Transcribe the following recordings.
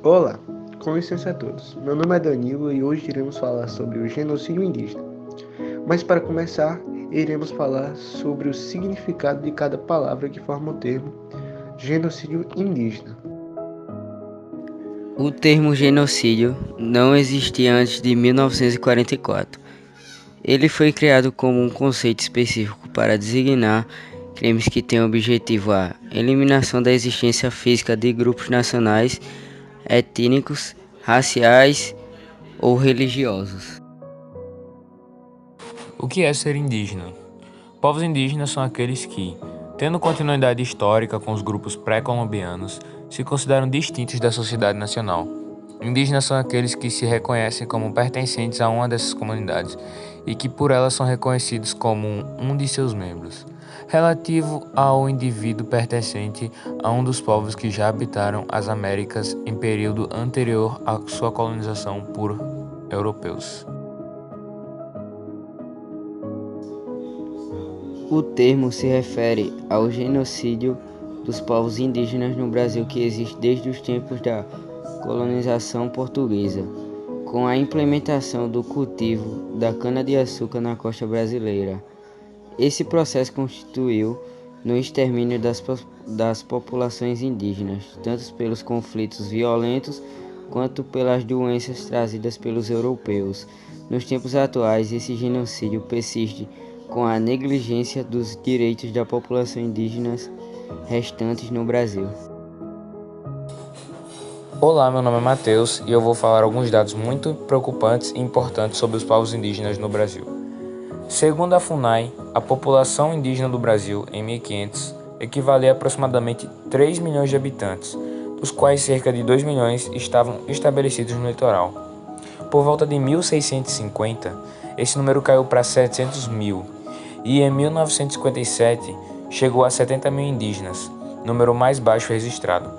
Olá, com licença a todos. Meu nome é Danilo e hoje iremos falar sobre o genocídio indígena. Mas para começar, iremos falar sobre o significado de cada palavra que forma o termo genocídio indígena. O termo genocídio não existia antes de 1944. Ele foi criado como um conceito específico para designar crimes que têm objetivo a eliminação da existência física de grupos nacionais, étnicos, raciais ou religiosos. O que é ser indígena? Povos indígenas são aqueles que, tendo continuidade histórica com os grupos pré-colombianos, se consideram distintos da sociedade nacional. Indígenas são aqueles que se reconhecem como pertencentes a uma dessas comunidades e que por elas são reconhecidos como um de seus membros, relativo ao indivíduo pertencente a um dos povos que já habitaram as Américas em período anterior à sua colonização por europeus. O termo se refere ao genocídio dos povos indígenas no Brasil que existe desde os tempos da colonização portuguesa, com a implementação do cultivo da cana-de-açúcar na costa brasileira. Esse processo constituiu no extermínio das populações indígenas, tanto pelos conflitos violentos quanto pelas doenças trazidas pelos europeus. Nos tempos atuais, esse genocídio persiste com a negligência dos direitos da população indígena restantes no Brasil. Olá, meu nome é Matheus e eu vou falar alguns dados muito preocupantes e importantes sobre os povos indígenas no Brasil. Segundo a FUNAI, a população indígena do Brasil, em 1500, equivalia a aproximadamente 3 milhões de habitantes, dos quais cerca de 2 milhões estavam estabelecidos no litoral. Por volta de 1650, esse número caiu para 700 mil e em 1957 chegou a 70 mil indígenas, número mais baixo registrado.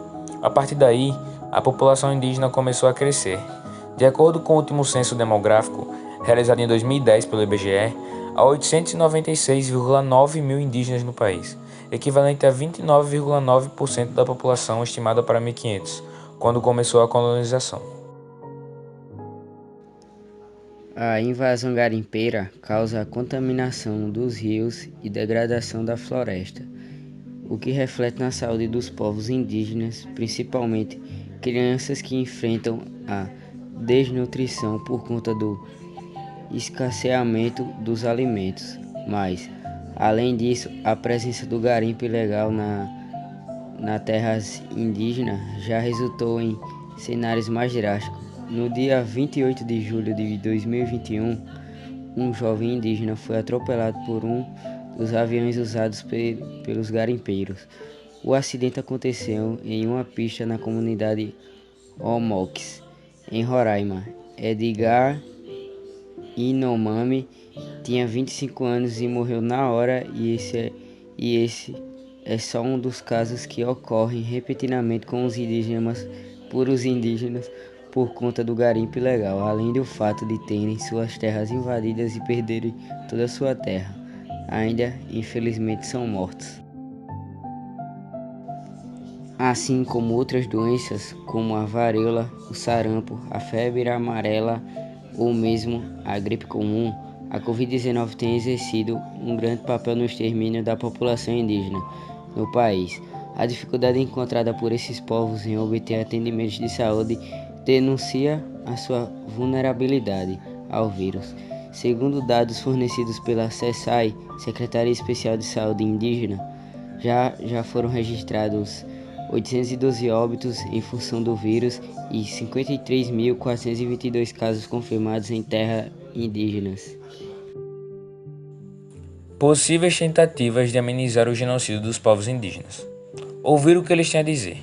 A partir daí, a população indígena começou a crescer. De acordo com o último censo demográfico, realizado em 2010 pelo IBGE, há 896,9 mil indígenas no país, equivalente a 29,9% da população estimada para 1500, quando começou a colonização. A invasão garimpeira causa a contaminação dos rios e degradação da floresta, o que reflete na saúde dos povos indígenas, principalmente crianças que enfrentam a desnutrição por conta do escasseamento dos alimentos. Mas, além disso, a presença do garimpo ilegal na terras indígenas já resultou em cenários mais drásticos. No dia 28 de julho de 2021, um jovem indígena foi atropelado por um dos aviões usados pelos garimpeiros. O acidente aconteceu em uma pista na comunidade Omox, em Roraima. Edgar Inomami tinha 25 anos e morreu na hora, e esse é só um dos casos que ocorrem repetidamente com os indígenas por conta do garimpo ilegal, além do fato de terem suas terras invadidas e perderem toda a sua terra. Ainda, infelizmente, são mortos. Assim como outras doenças, como a varíola, o sarampo, a febre amarela ou mesmo a gripe comum, a Covid-19 tem exercido um grande papel no extermínio da população indígena no país. A dificuldade encontrada por esses povos em obter atendimentos de saúde denuncia a sua vulnerabilidade ao vírus. Segundo dados fornecidos pela SESAI, Secretaria Especial de Saúde Indígena, já foram registrados 812 óbitos em função do vírus e 53.422 casos confirmados em terras indígenas. Possíveis tentativas de amenizar o genocídio dos povos indígenas. Ouvir o que eles têm a dizer.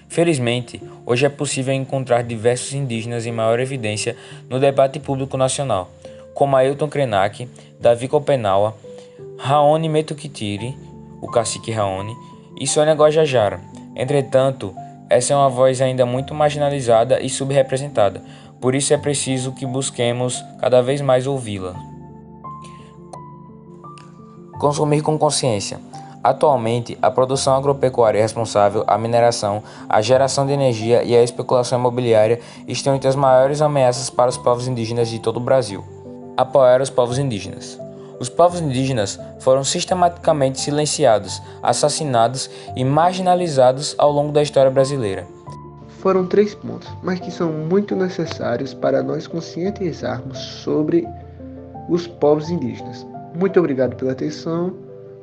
Felizmente, hoje é possível encontrar diversos indígenas em maior evidência no debate público nacional, como Ailton Krenak, Davi Copenaua, Raoni Metukitiri, o cacique Raoni, e Sônia Guajajara. Entretanto, essa é uma voz ainda muito marginalizada e subrepresentada, por isso é preciso que busquemos cada vez mais ouvi-la. Consumir com consciência. Atualmente, a produção agropecuária responsável, a mineração, a geração de energia e a especulação imobiliária estão entre as maiores ameaças para os povos indígenas de todo o Brasil. Apoiar os povos indígenas. Os povos indígenas foram sistematicamente silenciados, assassinados e marginalizados ao longo da história brasileira. Foram 3 pontos, mas que são muito necessários para nós conscientizarmos sobre os povos indígenas. Muito obrigado pela atenção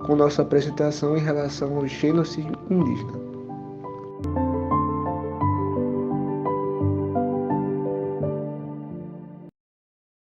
com nossa apresentação em relação ao genocídio indígena.